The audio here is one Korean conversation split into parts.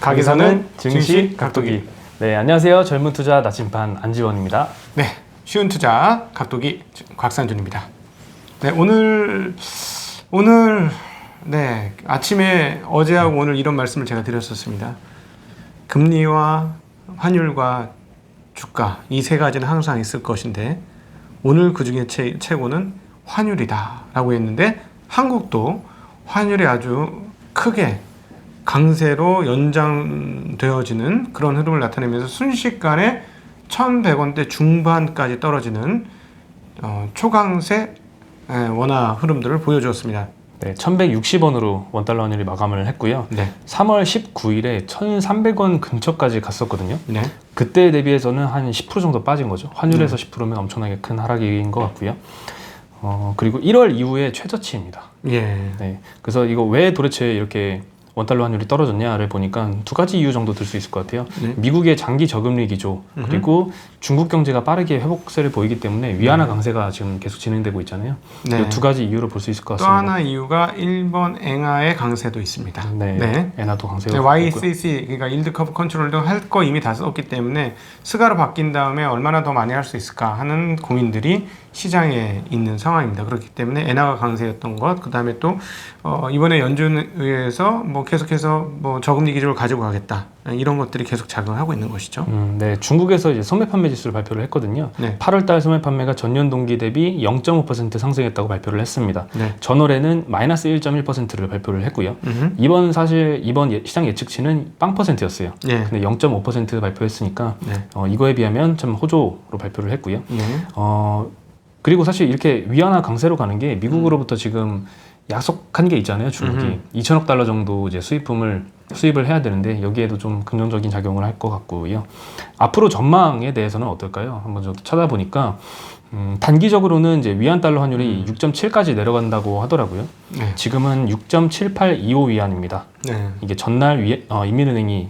가게사는 증시 각도기. 네, 안녕하세요. 젊은 투자 나침반 안지원입니다. 네, 쉬운 투자 각도기 곽상준입니다. 네, 오늘 네, 아침에 어제하고 오늘 이런 말씀을 제가 드렸었습니다. 금리와 환율과 주가 이 세 가지는 항상 있을 것인데 오늘 그중에 최고는 환율이다라고 했는데 한국도 환율이 아주 크게 강세로 연장되어지는 그런 흐름을 나타내면서 순식간에 1,100원대 중반까지 떨어지는 초강세 원화 흐름들을 보여주었습니다. 네, 1,160원으로 원달러 환율이 마감을 했고요. 네. 3월 19일에 1,300원 근처까지 갔었거든요. 네. 그때 대비해서는 한 10% 정도 빠진 거죠. 환율에서 10%면 엄청나게 큰 하락인 것 같고요. 그리고 1월 이후에 최저치입니다. 예. 네, 그래서 이거 왜 도대체 이렇게 원달러 환율이 떨어졌냐를 보니까 두 가지 이유 정도 들 수 있을 것 같아요. 네. 미국의 장기 저금리 기조 그리고 중국 경제가 빠르게 회복세를 보이기 때문에 위안화 강세가 지금 계속 진행되고 있잖아요. 네. 이 두 가지 이유로 볼 수 있을 것 또 같습니다. 하나 이유가 일본 엔화의 강세도 있습니다. 네, 네. 엔화도 강세가 YCC 그러니까 일드 커브 컨트롤도 할 거 이미 다 썼기 때문에 스가로 바뀐 다음에 얼마나 더 많이 할 수 있을까 하는 고민들이 시장에 있는 상황입니다. 그렇기 때문에 엔화가 강세였던 것, 그 다음에 또 이번에 연준의회에서 뭐 계속해서 뭐 저금리 기조를 가지고 가겠다 이런 것들이 계속 작용하고 있는 것이죠. 네, 중국에서 이제 소매 판매 지수를 발표를 했거든요. 네. 8월달 소매 판매가 전년 동기 대비 0.5% 상승했다고 발표를 했습니다. 네. 전월에는 마이너스 1.1%를 발표를 했고요. 이번 시장 예측치는 0%였어요. 네. 근데 0.5% 발표했으니까 네. 이거에 비하면 좀 호조로 발표를 했고요. 네. 그리고 사실 이렇게 위안화 강세로 가는 게 미국으로부터 지금 약속한 게 있잖아요. 중국이 2천억 달러 정도 이제 수입을 해야 되는데 여기에도 좀 긍정적인 작용을 할 것 같고요. 앞으로 전망에 대해서는 어떨까요? 한번 좀 찾아보니까 단기적으로는 이제 위안 달러 환율이 6.7까지 내려간다고 하더라고요. 네. 지금은 6.7825 위안입니다. 네. 이게 전날 인민은행이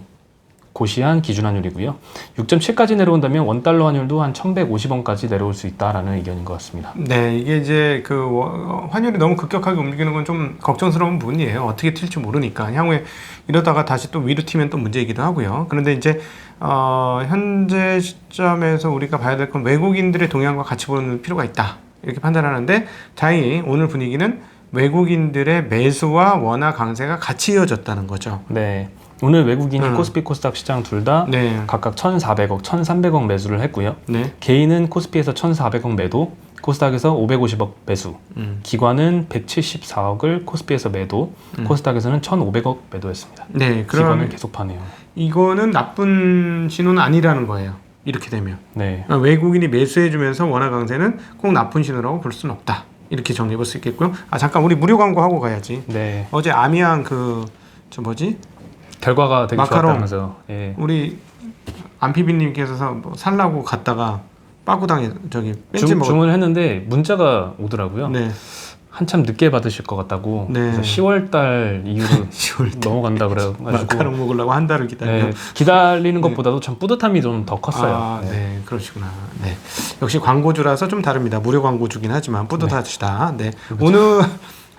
고시한 기준환율이고요. 6.7까지 내려온다면 원달러 환율도 한 1,150원까지 내려올 수 있다라는 의견인 것 같습니다. 네, 이게 이제 그 환율이 너무 급격하게 움직이는 건 좀 걱정스러운 부분이에요. 어떻게 튈지 모르니까 향후에 이러다가 다시 또 위로 튀면 또 문제이기도 하고요. 그런데 이제 현재 시점에서 우리가 봐야 될 건 외국인들의 동향과 같이 보는 필요가 있다 이렇게 판단하는데 다행히 오늘 분위기는 외국인들의 매수와 원화 강세가 같이 이어졌다는 거죠. 네. 오늘 외국인이 코스피 코스닥 시장 둘 다 네. 각각 1,400억, 1,300억 매수를 했고요. 네. 개인은 코스피에서 1,400억 매도, 코스닥에서 550억 매수, 기관은 174억을 코스피에서 매도, 코스닥에서는 1,500억 매도했습니다. 네, 기관을 계속 파네요. 이거는 나쁜 신호는 아니라는 거예요. 이렇게 되면 네. 그러니까 외국인이 매수해주면서 원화 강세는 꼭 나쁜 신호라고 볼 수는 없다. 이렇게 정리해볼 수 있겠고요. 잠깐 우리 무료 광고 하고 가야지. 네. 어제 아미앙 결과가 되게 좋았다면서. 예. 우리 안피비님께서 뭐 살라고 갔다가 빠꾸당해 뺀지 주문을 했는데 문자가 오더라고요. 네. 한참 늦게 받으실 것 같다고. 네. 그래서 10월달 이후로 10월달. 넘어간다 그래가지고 마카롱 먹으려고 한 달을 기다려. 네. 기다리는 것보다도 참 뿌듯함이 좀 더 컸어요. 네, 그러시구나. 네, 역시 광고주라서 좀 다릅니다. 무료 광고주긴 하지만 뿌듯하시다. 네, 그렇죠.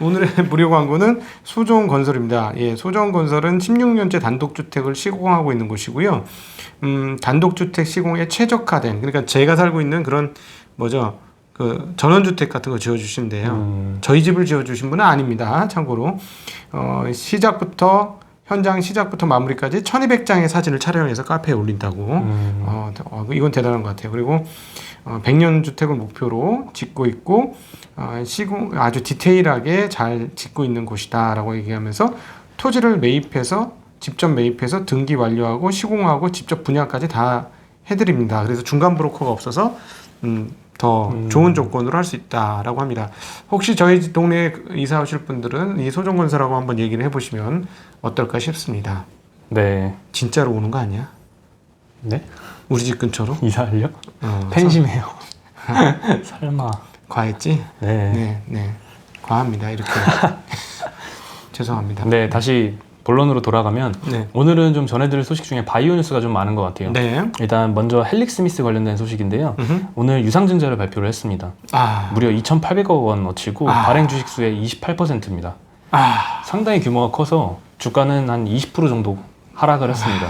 오늘의 무료 광고는 소정건설입니다. 예, 소정건설은 16년째 단독주택을 시공하고 있는 곳이고요. 단독주택 시공에 최적화된, 그러니까 제가 살고 있는 그런 그 전원주택 같은 거 지어주신대요. 저희 집을 지어주신 분은 아닙니다. 참고로 현장 시작부터 마무리까지 1,200장의 사진을 촬영해서 카페에 올린다고. 이건 대단한 것 같아요. 그리고 100년 주택을 목표로 짓고 있고 시공 아주 디테일하게 잘 짓고 있는 곳이다라고 얘기하면서 토지를 직접 매입해서 등기 완료하고 시공하고 직접 분양까지 다 해드립니다. 그래서 중간 브로커가 없어서 더 좋은 조건으로 할 수 있다라고 합니다. 혹시 저희 동네에 이사 오실 분들은 이 소정건설하고 한번 얘기를 해보시면 어떨까 싶습니다. 네. 진짜로 오는 거 아니야? 네? 우리 집 근처로? 이사하려? 팬심해요. 설마. 과했지? 네. 네. 과합니다. 이렇게. 죄송합니다. 네, 다시 본론으로 돌아가면 오늘은 좀 전해드릴 소식 중에 바이오 뉴스가 좀 많은 것 같아요. 네. 일단 먼저 헬릭스미스 관련된 소식인데요. 오늘 유상증자를 발표를 했습니다. 무려 2,800억 원어치고 발행 주식수의 28%입니다. 상당히 규모가 커서 주가는 한 20% 정도 하락을 했습니다.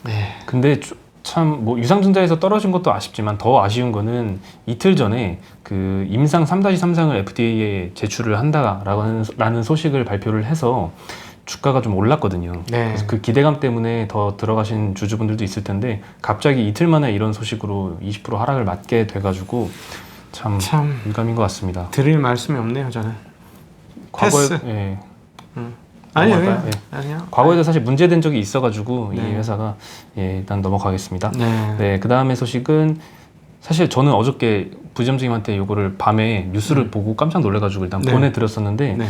네. 근데 참 뭐 유상증자에서 떨어진 것도 아쉽지만 더 아쉬운 거는 이틀 전에 그 임상 3-3상을 FDA에 제출을 한다라는 소식을 발표를 해서 주가가 좀 올랐거든요. 네. 그래서 그 기대감 때문에 더 들어가신 주주분들도 있을 텐데 갑자기 이틀 만에 이런 소식으로 20% 하락을 맞게 돼가지고 참 유감인 것 같습니다. 드릴 말씀이 없네요, 저는. 과거에 패스. 예. 아니요, 예. 아니요. 과거에도 사실 문제된 적이 있어가지고 네. 이 회사가 일단 넘어가겠습니다. 네. 네, 그 다음에 소식은 사실 저는 어저께 부지점장님한테 이거를 밤에 뉴스를 보고 깜짝 놀래가지고 일단 네. 보내드렸었는데 네.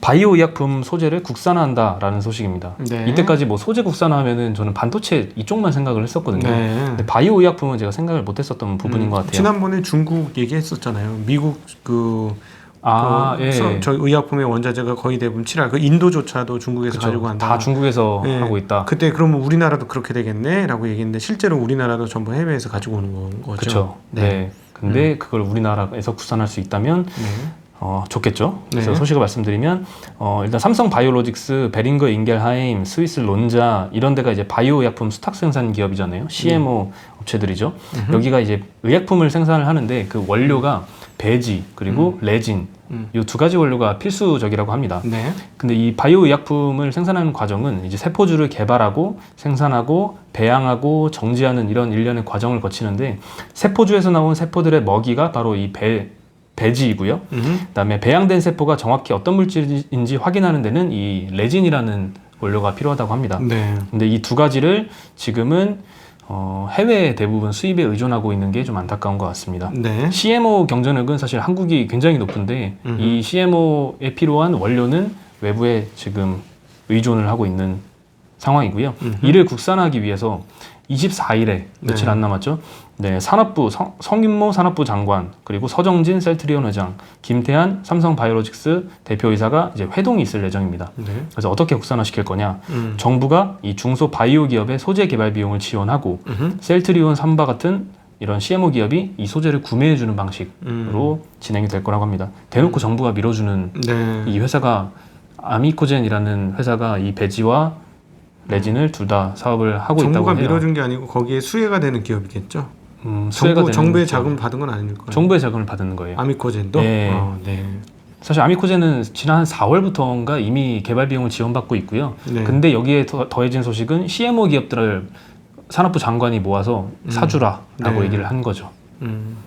바이오 의약품 소재를 국산화한다라는 소식입니다. 네. 이때까지 뭐 소재 국산화하면은 저는 반도체 이쪽만 생각을 했었거든요. 네. 근데 바이오 의약품은 제가 생각을 못했었던 부분인 것 같아요. 지난번에 중국 얘기했었잖아요. 미국 예. 저희 의약품의 원자재가 거의 대부분 칠할. 그 인도조차도 중국에서 그쵸. 가지고 간다. 다 중국에서 예. 하고 있다. 그때 그러면 우리나라도 그렇게 되겠네라고 얘기했는데 실제로 우리나라도 전부 해외에서 가지고 오는 거죠. 그렇죠. 네. 근데 그걸 우리나라에서 국산할 수 있다면 좋겠죠. 그래서 네. 소식을 말씀드리면 일단 삼성 바이오로직스, 베링거 인겔하임, 스위스 론자 이런 데가 이제 바이오 약품 수탁 생산 기업이잖아요. CMO 업체들이죠. 여기가 이제 의약품을 생산을 하는데 그 원료가 배지 그리고 레진 이 두 가지 원료가 필수적이라고 합니다. 네. 근데 이 바이오 의약품을 생산하는 과정은 이제 세포주를 개발하고 생산하고 배양하고 정지하는 이런 일련의 과정을 거치는데 세포주에서 나온 세포들의 먹이가 바로 이 배지이고요. 그다음에 배양된 세포가 정확히 어떤 물질인지 확인하는 데는 이 레진이라는 원료가 필요하다고 합니다. 네. 근데 이 두 가지를 지금은 해외에 대부분 수입에 의존하고 있는 게 좀 안타까운 것 같습니다. 네. CMO 경쟁력은 사실 한국이 굉장히 높은데 이 CMO에 필요한 원료는 외부에 지금 의존을 하고 있는 상황이고요. 이를 국산화하기 위해서 24일에 며칠 네. 안 남았죠. 네, 산업부 성윤모 산업부 장관 그리고 서정진 셀트리온 회장, 김태한 삼성바이오로직스 대표이사가 이제 회동이 있을 예정입니다. 네. 그래서 어떻게 국산화시킬 거냐? 정부가 이 중소 바이오 기업의 소재 개발 비용을 지원하고 셀트리온 삼바 같은 이런 CMO 기업이 이 소재를 구매해주는 방식으로 진행이 될 거라고 합니다. 대놓고 정부가 밀어주는 네. 이 회사가 아미코젠이라는 회사가 이 배지와 레진을 둘 다 사업을 하고 있다고 해요. 정부가 밀어준 게 아니고 거기에 수혜가 되는 기업이겠죠. 수혜가 되는 정부의 기업. 자금을 받은 건 아닐 거예요. 정부의 자금을 받은 거예요. 아미코젠도. 네. 네. 사실 아미코젠은 지난 4월부터인가 이미 개발 비용을 지원받고 있고요. 네. 근데 여기에 더해진 소식은 CMO 기업들을 산업부 장관이 모아서 사주라라고 네. 얘기를 한 거죠.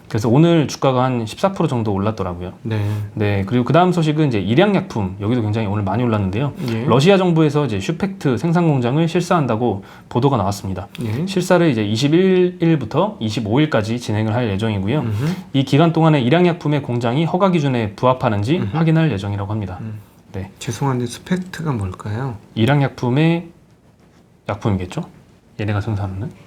그래서 오늘 주가가 한 14% 정도 올랐더라고요. 네. 네, 그리고 그 다음 소식은 이제 일양약품, 여기도 굉장히 오늘 많이 올랐는데요. 예. 러시아 정부에서 이제 슈펙트 생산 공장을 실사한다고 보도가 나왔습니다. 예. 실사를 이제 21일부터 25일까지 진행을 할 예정이고요. 이 기간 동안에 일양약품의 공장이 허가 기준에 부합하는지 확인할 예정이라고 합니다. 네, 죄송한데 스펙트가 뭘까요? 일양약품의 약품이겠죠? 얘네가 생산하는?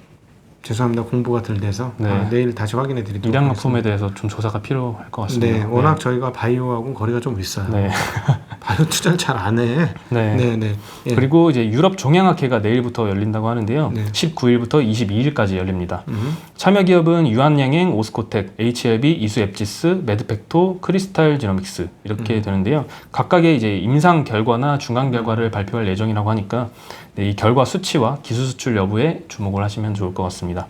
죄송합니다. 공부가 덜 돼서 네. 내일 다시 확인해 드리도록 일양약품에 하겠습니다. 대해서 좀 조사가 필요할 것 같습니다. 네, 워낙 저희가 바이오하고는 거리가 좀 있어요. 네. 바이오 투자를 잘 안 해. 네. 네, 네. 예. 그리고 이제 유럽 종양학회가 내일부터 열린다고 하는데요. 네. 19일부터 22일까지 열립니다. 참여 기업은 유한양행, 오스코텍, HLB, 이수앱지스, 매드팩토, 크리스탈 지노믹스 이렇게 되는데요. 각각의 이제 임상 결과나 중간 결과를 발표할 예정이라고 하니까 네, 이 결과 수치와 기술 수출 여부에 주목을 하시면 좋을 것 같습니다.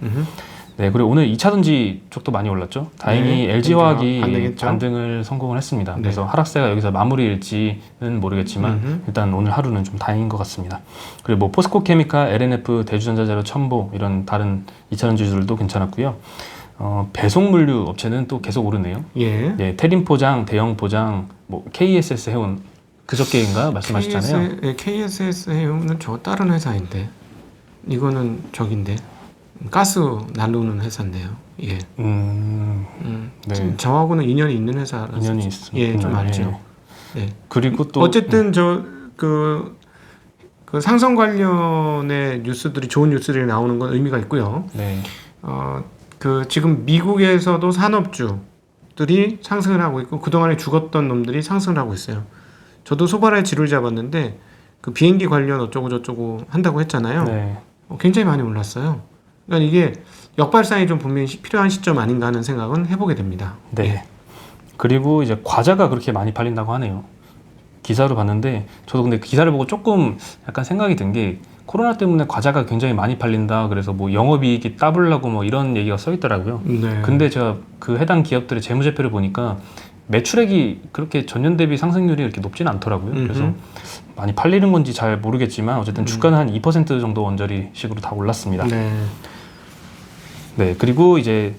네, 그리고 오늘 2차전지 쪽도 많이 올랐죠. 다행히 네, LG화학이 반등했죠. 반등을 성공을 했습니다. 네. 그래서 하락세가 여기서 마무리일지는 모르겠지만 일단 오늘 하루는 좀 다행인 것 같습니다. 그리고 뭐 포스코케미칼, LNF, 대주전자재료, 첨보 이런 다른 2차전지들도 괜찮았고요. 배송 물류 업체는 또 계속 오르네요. 예. 네, 태림 포장, 대형 포장, 뭐 KSS 해온 그저께인가 말씀하셨잖아요. KSS 해운은 저 다른 회사인데 이거는 저긴데 가스 나르는 회사인데요. 예. 네. 저하고는 인연이 있는 회사라서 인연이 있습니다. 예, 좀 알죠. 네. 그리고 또 어쨌든 그 상성 관련의 뉴스들이 좋은 뉴스들이 나오는 건 의미가 있고요. 네. 지금 미국에서도 산업주들이 상승을 하고 있고 그동안에 죽었던 놈들이 상승을 하고 있어요. 저도 소바라의 지를 잡았는데 그 비행기 관련 어쩌고 저쩌고 한다고 했잖아요. 네. 굉장히 많이 올랐어요. 그러니까 이게 역발상이 좀 분명히 필요한 시점 아닌가 하는 생각은 해보게 됩니다. 네. 그리고 이제 과자가 그렇게 많이 팔린다고 하네요. 기사로 봤는데 저도 근데 그 기사를 보고 조금 약간 생각이 든 게 코로나 때문에 과자가 굉장히 많이 팔린다. 그래서 뭐 영업이익이 따블라고 뭐 이런 얘기가 써 있더라고요. 네. 근데 제가 그 해당 기업들의 재무제표를 보니까 매출액이 그렇게 전년 대비 상승률이 이렇게 높지는 않더라고요. 그래서 많이 팔리는 건지 잘 모르겠지만 어쨌든 주가는 한 2% 정도 원저리식으로 다 올랐습니다. 네. 네, 그리고 이제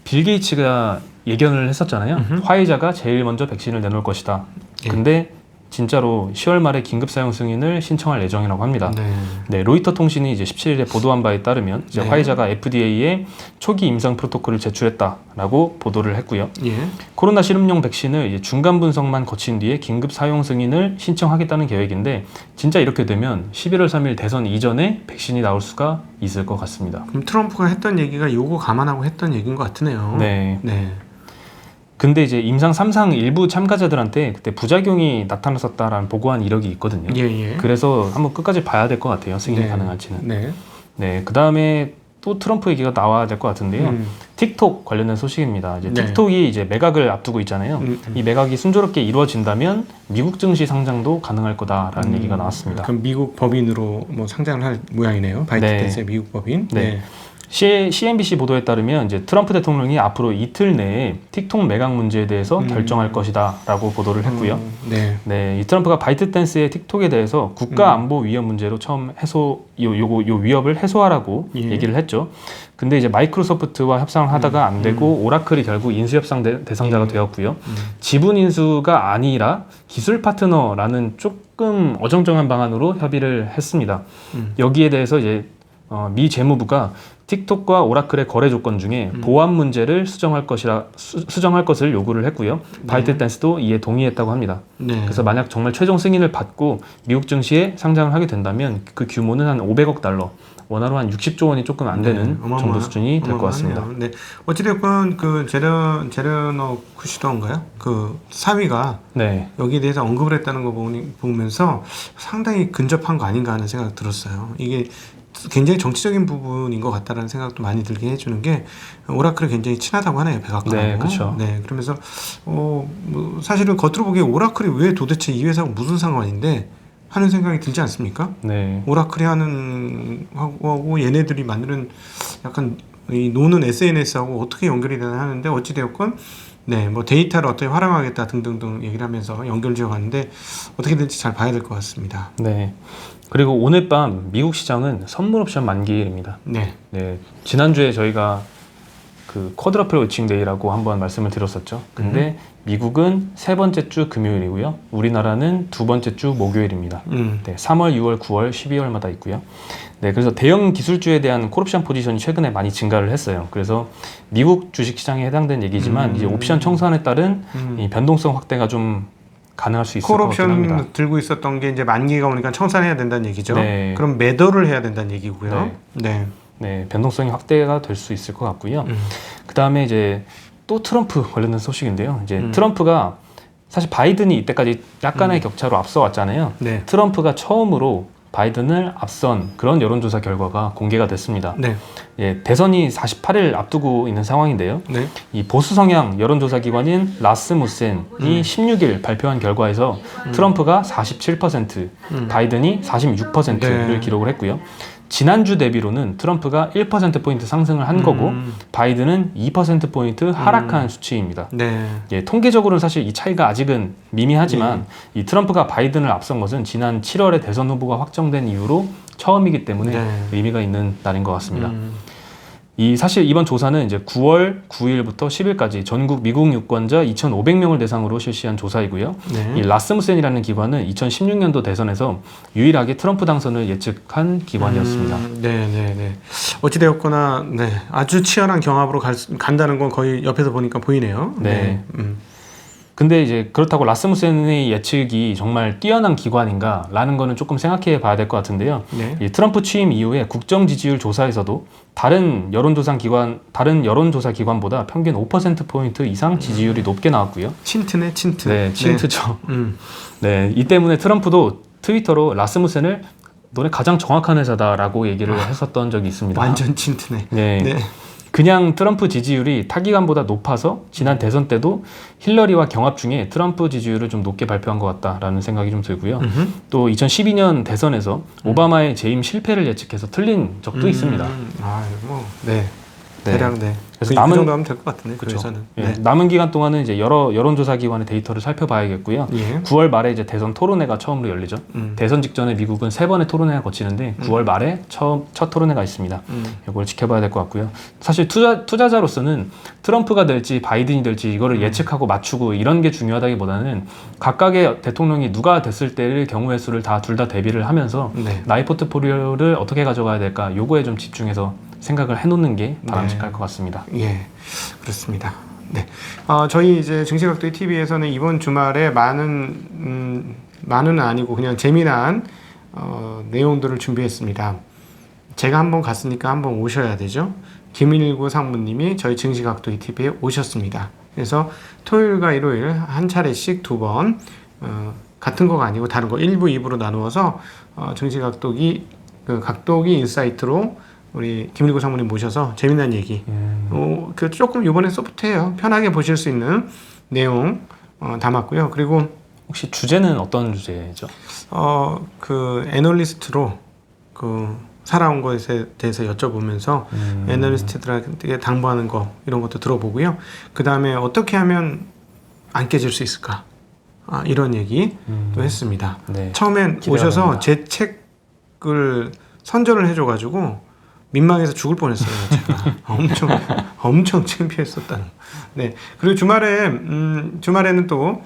빌 게이츠가 예견을 했었잖아요. 화이자가 제일 먼저 백신을 내놓을 것이다. 예. 근데 진짜로 10월 말에 긴급 사용 승인을 신청할 예정이라고 합니다. 네. 네, 로이터 통신이 이제 17일에 보도한 바에 따르면 이제 네. 화이자가 FDA에 초기 임상 프로토콜을 제출했다라고 보도를 했고요. 예. 코로나 실험용 백신을 이제 중간 분석만 거친 뒤에 긴급 사용 승인을 신청하겠다는 계획인데 진짜 이렇게 되면 11월 3일 대선 이전에 백신이 나올 수가 있을 것 같습니다. 그럼 트럼프가 했던 얘기가 요거 감안하고 했던 얘기인 것 같으네요. 네. 네. 근데 이제 임상 3상 일부 참가자들한테 그때 부작용이 나타났었다라는 보고한 이력이 있거든요. 예, 예. 그래서 한번 끝까지 봐야 될 것 같아요. 승인이 네. 가능할지는. 네. 네, 그 다음에 또 트럼프 얘기가 나와야 될 것 같은데요. 틱톡 관련된 소식입니다. 이제 네. 틱톡이 이제 매각을 앞두고 있잖아요. 이 매각이 순조롭게 이루어진다면 미국 증시 상장도 가능할 거다라는 얘기가 나왔습니다. 그럼 미국 법인으로 뭐 상장을 할 모양이네요. 바이트댄스의 미국 법인. 네. CNBC 보도에 따르면 이제 트럼프 대통령이 앞으로 이틀 내에 틱톡 매각 문제에 대해서 결정할 것이다라고 보도를 했고요. 네. 네, 이 트럼프가 바이트댄스의 틱톡에 대해서 국가 안보 위협 문제로 처음 요 위협을 해소하라고 예. 얘기를 했죠. 근데 이제 마이크로소프트와 협상을 하다가 안 되고 오라클이 결국 인수협상 대상자가 되었고요. 지분 인수가 아니라 기술 파트너라는 조금 어정쩡한 방안으로 협의를 했습니다. 여기에 대해서 이제 미 재무부가 틱톡과 오라클의 거래 조건 중에 보안 문제를 수정할 것을 요구를 했고요. 바이트댄스도 이에 동의했다고 합니다. 네. 그래서 만약 정말 최종 승인을 받고 미국 증시에 상장을 하게 된다면 그 규모는 한 500억 달러, 원화로 한 60조 원이 조금 안 되는 정도 수준이 될 것 같습니다. 네. 어찌됐건 그 제르너 쿠시더인가요? 그 사위가 네. 여기에 대해서 언급을 했다는 거 보면서 상당히 근접한 거 아닌가 하는 생각이 들었어요. 이게 굉장히 정치적인 부분인 것 같다라는 생각도 많이 들게 해주는 게 오라클이 굉장히 친하다고 하네요, 백악관하고. 네, 그렇죠. 네, 그러면서 뭐 사실은 겉으로 보기에 오라클이 왜 도대체 이 회사하고 무슨 상관인데 하는 생각이 들지 않습니까? 네. 오라클이 하는 하고 얘네들이 만드는 약간 이 노는 SNS하고 어떻게 연결이 되나 하는데 어찌되었건 네, 뭐 데이터를 어떻게 활용하겠다 등등등 얘기를 하면서 연결지어 가는데 어떻게 될지 잘 봐야 될 것 같습니다. 네. 그리고 오늘 밤 미국 시장은 선물 옵션 만기일입니다. 네. 네. 지난주에 저희가 그 쿼드러플 웨칭 데이라고 한번 말씀을 드렸었죠. 근데 미국은 세 번째 주 금요일이고요. 우리나라는 두 번째 주 목요일입니다. 네, 3월, 6월, 9월, 12월마다 있고요. 네, 그래서 대형 기술주에 대한 콜옵션 포지션이 최근에 많이 증가를 했어요. 그래서 미국 주식시장에 해당된 얘기지만 이제 옵션 청산에 따른 이 변동성 확대가 좀 가능할 수 있을 것 같긴 합니다. 콜옵션 들고 있었던 게 이제 만기가 오니까 청산해야 된다는 얘기죠. 네. 그럼 매도를 해야 된다는 얘기고요. 네. 네, 변동성이 확대가 될 수 있을 것 같고요. 그 다음에 이제 또 트럼프 관련된 소식인데요. 이제 트럼프가 사실 바이든이 이때까지 약간의 격차로 앞서왔잖아요. 네. 트럼프가 처음으로 바이든을 앞선 그런 여론조사 결과가 공개가 됐습니다. 네. 예, 대선이 48일 앞두고 있는 상황인데요. 네. 이 보수 성향 여론조사 기관인 라스무센이 16일 발표한 결과에서 트럼프가 47%, 바이든이 46%를 네. 기록을 했고요. 지난주 대비로는 트럼프가 1%포인트 상승을 한 거고 바이든은 2%포인트 하락한 수치입니다. 네. 예, 통계적으로는 사실 이 차이가 아직은 미미하지만 이 트럼프가 바이든을 앞선 것은 지난 7월에 대선 후보가 확정된 이후로 처음이기 때문에 네. 의미가 있는 날인 것 같습니다. 이 사실 이번 조사는 이제 9월 9일부터 10일까지 전국 미국 유권자 2,500명을 대상으로 실시한 조사이고요. 네. 이 라스무센이라는 기관은 2016년도 대선에서 유일하게 트럼프 당선을 예측한 기관이었습니다. 네, 네, 네. 어찌되었거나 네, 아주 치열한 경합으로 간다는 건 거의 옆에서 보니까 보이네요. 네. 근데 이제 그렇다고 라스무센의 예측이 정말 뛰어난 기관인가라는 거는 조금 생각해 봐야 될 것 같은데요. 네. 이 트럼프 취임 이후에 국정 지지율 조사에서도 다른 여론조사 기관보다 평균 5%포인트 이상 지지율이 높게 나왔고요. 친트네, 친트. 네, 친트죠. 네. 네, 이 때문에 트럼프도 트위터로 라스무센을 너네 가장 정확한 회사다라고 얘기를 했었던 적이 있습니다. 완전 친트네. 네. 네. 그냥 트럼프 지지율이 타기간보다 높아서 지난 대선 때도 힐러리와 경합 중에 트럼프 지지율을 좀 높게 발표한 것 같다라는 생각이 좀 들고요. 또 2012년 대선에서 오바마의 재임 실패를 예측해서 틀린 적도 있습니다. 네. 대략 네. 그래서 그 정도 하면 될 것 같은데 그렇죠. 그래서는 예, 남은 기간 동안은 이제 여러 여론조사 기관의 데이터를 살펴봐야겠고요. 9월 말에 이제 대선 토론회가 처음으로 열리죠. 대선 직전에 미국은 3번의 토론회가 거치는데 9월 말에 첫 토론회가 있습니다. 이걸 지켜봐야 될 것 같고요. 사실 투자자로서는 트럼프가 될지 바이든이 될지 이거를 예측하고 맞추고 이런 게 중요하다기보다는 각각의 대통령이 누가 됐을 때를 경우의 수를 둘 다 대비를 하면서 나의 포트폴리오를 어떻게 가져가야 될까 요거에 좀 집중해서 생각을 해놓는 게 바람직할 것 같습니다. 예, 그렇습니다. 네, 저희 이제 증시각도의 TV에서는 이번 주말에 많은 아니고 그냥 재미난 내용들을 준비했습니다. 제가 한번 갔으니까 한번 오셔야 되죠. 김일구 상무님이 저희 증시각도의 TV에 오셨습니다. 그래서 토요일과 일요일 한 차례씩 2번 같은 거가 아니고 다른 거 1부, 2부로 나누어서 증시각도기 각도기 인사이트로 우리 김일구 상무님 모셔서 재미난 얘기 그 조금 이번에 소프트해요. 편하게 보실 수 있는 내용 담았고요. 그리고 혹시 주제는 어떤 주제죠? 그 애널리스트로 살아온 것에 대해서 여쭤보면서 애널리스트들한테 당부하는 거 이런 것도 들어보고요. 그 다음에 어떻게 하면 안 깨질 수 있을까? 이런 얘기도 했습니다. 네, 처음엔 오셔서 제 책을 선전을 해줘가지고 민망해서 죽을 뻔했어요. 제가 엄청 창피했었다는. 네. 그리고 주말에는 또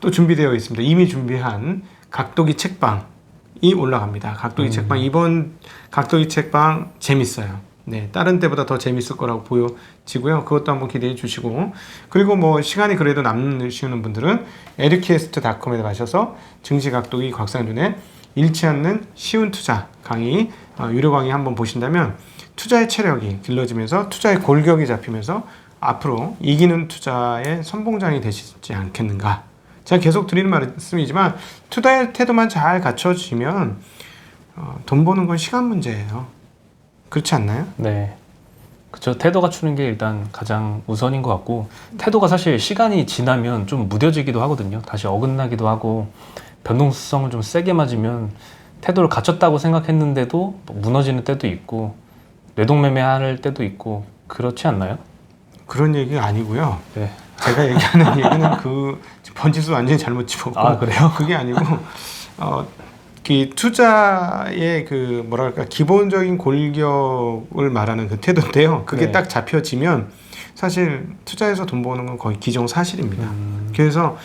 준비되어 있습니다. 이미 준비한 각도기 책방이 올라갑니다. 각도기 책방 이번 각도기 책방 재밌어요. 네, 다른 때보다 더 재밌을 거라고 보여지고요. 그것도 한번 기대해 주시고 그리고 뭐 시간이 그래도 남으시는 분들은 에듀캐스트.com에 가셔서 증시각도기 곽상준의 잃지 않는 쉬운 투자 강의 유료 강의 한번 보신다면 투자의 체력이 길러지면서 투자의 골격이 잡히면서 앞으로 이기는 투자의 선봉장이 되시지 않겠는가. 제가 계속 드리는 말씀이지만 투자의 태도만 잘 갖춰지면 돈 버는 건 시간 문제예요. 그렇지 않나요? 네. 그렇죠. 태도 갖추는 게 일단 가장 우선인 것 같고 태도가 사실 시간이 지나면 좀 무뎌지기도 하거든요. 다시 어긋나기도 하고 변동성을 좀 세게 맞으면 태도를 갖췄다고 생각했는데도 무너지는 때도 있고 뇌동매매할 때도 있고 그렇지 않나요? 그런 얘기가 아니고요. 네. 제가 얘기하는 얘기는 번지수 완전히 잘못 짚었고 그래요? 그게 아니고 투자의 뭐랄까 기본적인 골격을 말하는 그 태도인데요. 그게 딱 잡혀지면 사실 투자에서 돈 버는 건 거의 기정사실입니다. 그래서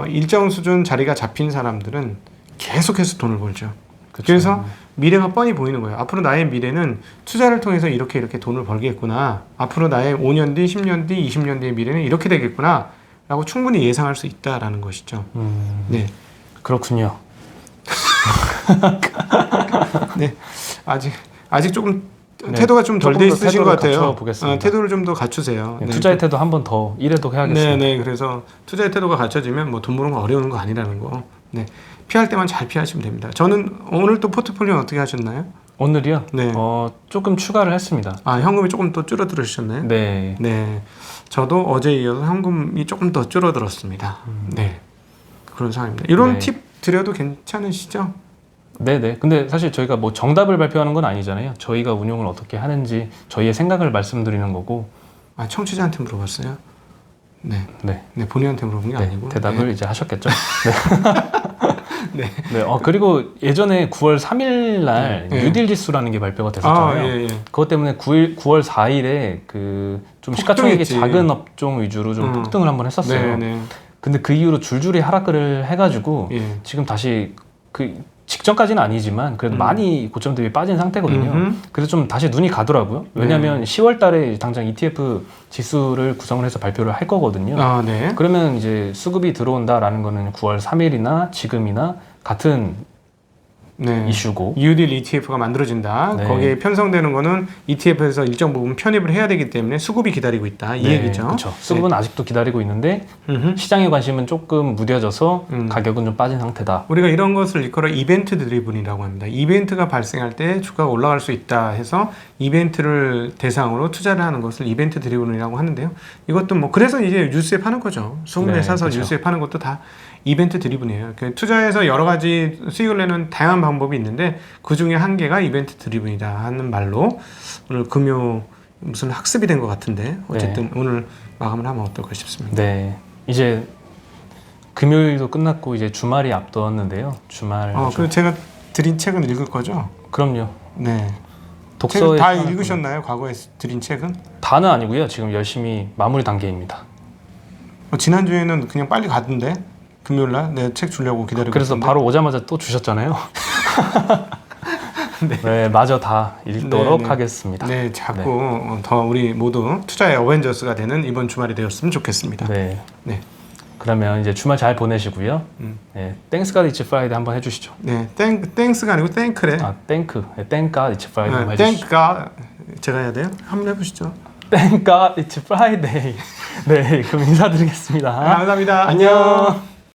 일정 수준 자리가 잡힌 사람들은 계속해서 돈을 벌죠. 그쵸. 그래서 미래가 뻔히 보이는 거예요. 앞으로 나의 미래는 투자를 통해서 이렇게 돈을 벌겠구나. 앞으로 나의 5년 뒤, 10년 뒤, 20년 뒤의 미래는 이렇게 되겠구나 라고 충분히 예상할 수 있다라는 것이죠. 네, 그렇군요. 네, 아직 조금 태도가 좀 덜 돼 있으신 것 같아요. 태도를 좀 더 갖추세요. 네, 투자의 태도 한 번 더 이래도 해야겠습니다. 네, 그래서 투자의 태도가 갖춰지면 뭐 돈 버는 거 어려운 거 아니라는 거. 네, 피할 때만 잘 피하시면 됩니다. 저는 오늘 또 포트폴리오는 어떻게 하셨나요? 오늘이요? 네. 조금 추가를 했습니다. 현금이 조금 더 줄어들으셨나요? 네. 네, 저도 어제 이어서 현금이 조금 더 줄어들었습니다. 네, 그런 상황입니다. 이런 팁 드려도 괜찮으시죠? 네네. 근데 사실 저희가 뭐 정답을 발표하는 건 아니잖아요. 저희가 운용을 어떻게 하는지 저희의 생각을 말씀드리는 거고. 청취자한테 물어봤어요? 네. 본인한테 물어본 게 아니고. 대답을 이제 하셨겠죠. 네. 그리고 예전에 9월 3일 날 뉴딜 지수라는 게 발표가 됐었잖아요. 그것 때문에 9월 4일에 좀 시가총액이 작은 업종 위주로 좀 폭등을 한번 했었어요. 근데 그 이후로 줄줄이 하락을 해가지고 지금 다시 직전까지는 아니지만 그래도 많이 고점 대비 빠진 상태거든요. 그래서 좀 다시 눈이 가더라고요. 왜냐하면 10월 달에 당장 ETF 지수를 구성을 해서 발표를 할 거거든요. 그러면 이제 수급이 들어온다라는 거는 9월 3일이나 지금이나 같은 이슈고 유딜 ETF가 만들어진다. 네. 거기에 편성되는 거는 ETF에서 일정 부분 편입을 해야 되기 때문에 수급이 기다리고 있다. 이 얘기죠. 그렇죠. 수급은 아직도 기다리고 있는데 시장의 관심은 조금 무뎌져서 가격은 좀 빠진 상태다. 우리가 이런 것을 일컬어 이벤트 드리븐이라고 합니다. 이벤트가 발생할 때 주가가 올라갈 수 있다 해서 이벤트를 대상으로 투자를 하는 것을 이벤트 드리븐이라고 하는데요. 이것도 뭐 그래서 이제 뉴스에 파는 거죠. 수급에 사서 그렇죠. 뉴스에 파는 것도 다 이벤트 드리븐이에요. 투자에서 여러 가지 수익을 내는 다양한 방법이 있는데 그 중에 한 개가 이벤트 드리븐이다 하는 말로 오늘 금요 무슨 학습이 된 것 같은데 어쨌든 오늘 마감을 하면 어떨까 싶습니다. 네, 이제 금요일도 끝났고 이제 주말이 앞두었는데요. 주말. 그 제가 드린 책은 읽을 거죠? 그럼요. 네. 독서에 다 읽으셨나요? 과거에 드린 책은? 다는 아니고요. 지금 열심히 마무리 단계입니다. 지난주에는 그냥 빨리 가던데 금요일날 내 책 주려고 기다리고 그래서 있었는데. 바로 오자마자 또 주셨잖아요. 네, 마저 다 읽도록 하겠습니다. 네, 자꾸 더 우리 모두 투자의 어벤져스가 되는 이번 주말이 되었으면 좋겠습니다. 네. 네. 그러면 이제 주말 잘 보내시고요. 네, 땡스 갓 이츠 프라이데이 한번 해주시죠. 네, 땡스가 아니고 땡크래. 땡크. 땡 갓 이츠 프라이데이 한번 해주시죠. 땡크가 제가 해야 돼요? 한번 해보시죠. 땡 갓 이츠 프라이데이. 네, 그럼 인사드리겠습니다. 감사합니다. 안녕.